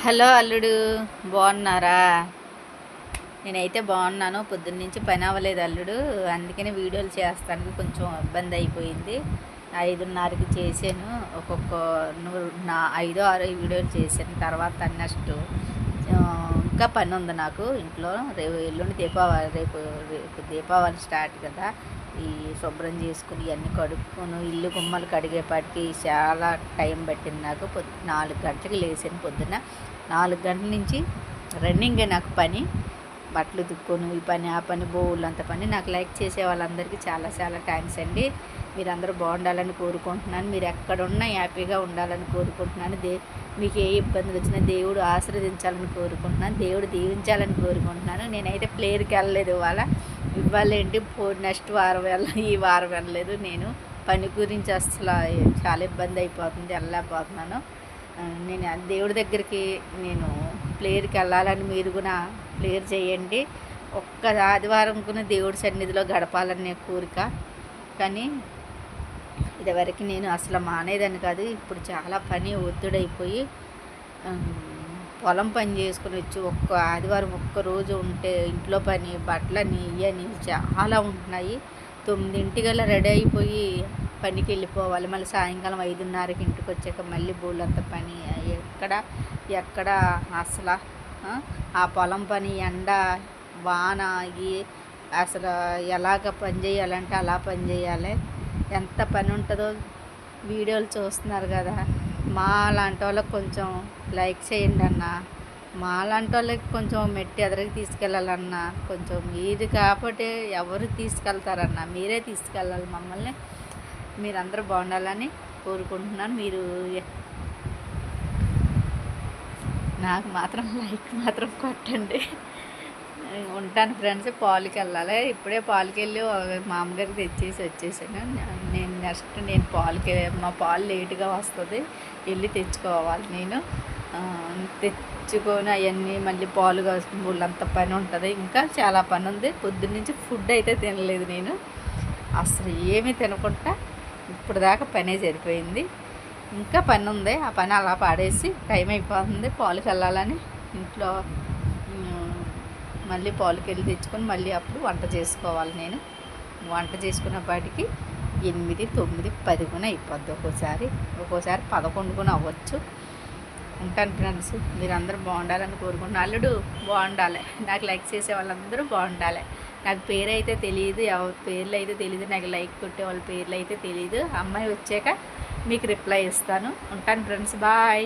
Hello అల్లుడు, బాగున్నారా? నేనైతే బాగున్నాను. పొద్దున్నుంచి పని అవ్వలేదు అల్లుడు, అందుకని వీడియోలు చేస్తానికి కొంచెం ఇబ్బంది అయిపోయింది. 5:30కి చేశాను. ఒక్కొక్క నా 5, 6 వీడియోలు చేశాను. తర్వాత నెక్స్ట్ ఇంకా పని ఉంది నాకు ఇంట్లో. రేపు ఎల్లుండి దీపావళి, రేపు దీపావళి స్టార్ట్ కదా. ఈ శుభ్రం చేసుకుని ఇవన్నీ కడుక్కొని ఇల్లు గుమ్మలు కడిగేపాటికి చాలా టైం పట్టింది నాకు. 4 గంటలకు లేచాను పొద్దున్న. 4 గంటల నుంచి రన్నింగే నాకు పని. బట్టలు తుక్కొని ఈ పని ఆ పని బోళ్ళంత పని. నాకు లైక్ చేసే వాళ్ళందరికీ చాలా చాలా థ్యాంక్స్ అండి. మీరందరూ బాగుండాలని కోరుకుంటున్నాను. మీరు ఎక్కడున్నా హ్యాపీగా ఉండాలని కోరుకుంటున్నాను. మీకు ఏ ఇబ్బందులు వచ్చినా దేవుడు ఆశీర్వదించాలని కోరుకుంటున్నాను. దేవుడు దీవించాలని కోరుకుంటున్నాను. నేనైతే ప్లేయర్కి వెళ్ళలేదు. ఇవాళ ఏంటి నెక్స్ట్ వారం ఈ వారం వెళ్ళలేదు. నేను పని గురించి అసలు చాలా ఇబ్బంది అయిపోతుంది, వెళ్ళలేకపోతున్నాను. నేను దేవుడి దగ్గరికి ప్లేయర్కి వెళ్ళాలని మీరు కూడా ప్లేయర్ చేయండి. ఒక్క ఆదివారం కూడా దేవుడి సన్నిధిలో గడపాలనే కోరిక. కానీ ఇదివరకు నేను అసలు మానేదని కాదు. ఇప్పుడు చాలా పని ఒత్తిడైపోయి పొలం పని చేసుకుని వచ్చి ఒక్క ఆదివారం ఒక్కరోజు ఉంటే ఇంట్లో పని బట్టలని ఇవన్నీ చాలా ఉంటున్నాయి. 9ంటికల్లా రెడీ అయిపోయి పనికి వెళ్ళిపోవాలి. మళ్ళీ సాయంకాలం 5:30కి ఇంటికి వచ్చాక మళ్ళీ బోళ్ళంత పని. ఎక్కడ అసలు ఆ పొలం పని, ఎండ వాన అసలు ఎలాగ పని చేయాలంటే అలా పని చేయాలి. ఎంత పని ఉంటుందో వీడియోలు చూస్తున్నారు కదా. మా లాంటి వాళ్ళకి కొంచెం లైక్ చేయండి అన్న. మా లాంటి వాళ్ళకి కొంచెం మెట్టి ఎదరికి తీసుకెళ్ళాలన్నా కొంచెం మీరు కాబట్టి ఎవరు తీసుకెళ్తారన్నా, మీరే తీసుకెళ్ళాలి మమ్మల్ని. మీరందరూ బాగుండాలని కోరుకుంటున్నాను. మీరు నాకు మాత్రం లైక్ మాత్రం కొట్టండి. ఉంటాను ఫ్రెండ్స్. పాలకి వెళ్ళాలి. ఇప్పుడే పాలకి వెళ్ళి మా అమ్మగారికి తెచ్చేసి వచ్చేసాను. నేను మా పాలు లేటుగా వస్తుంది, వెళ్ళి తెచ్చుకోవాలి. నేను తెచ్చుకొని అవన్నీ మళ్ళీ పాలు కాసుకుని ఊళ్ళంత పని ఉంటుంది. ఇంకా చాలా పని ఉంది. పొద్దున్నుంచి ఫుడ్ అయితే తినలేదు నేను. అసలు ఏమీ తినకుండా ఇప్పుడు దాకా పనే సరిపోయింది. ఇంకా పని ఉంది. ఆ పని అలా పాడేసి టైం అయిపోతుంది. పాలకి వెళ్ళాలని ఇంట్లో మళ్ళీ పాలకి వెళ్ళి తెచ్చుకొని మళ్ళీ అప్పుడు వంట చేసుకోవాలి. నేను వంట చేసుకున్నప్పటికి 8, 9, 10 కూడా అయిపోద్ది. ఒక్కోసారి 11 కూడా అవ్వచ్చు. ఉంటాను ఫ్రెండ్స్. మీరందరూ బాగుండాలని కోరుకుంటున్నాను. అల్లుడు బాగుండాలి. నాకు లైక్ చేసే వాళ్ళందరూ బాగుండాలి. నాకు పేరు అయితే తెలియదు, ఎవరి పేర్లు అయితే తెలియదు. నాకు లైక్ కొట్టే వాళ్ళ పేర్లు అయితే తెలియదు. అమ్మాయి వచ్చాక మీకు రిప్లై ఇస్తాను. ఉంటాను ఫ్రెండ్స్. బాయ్.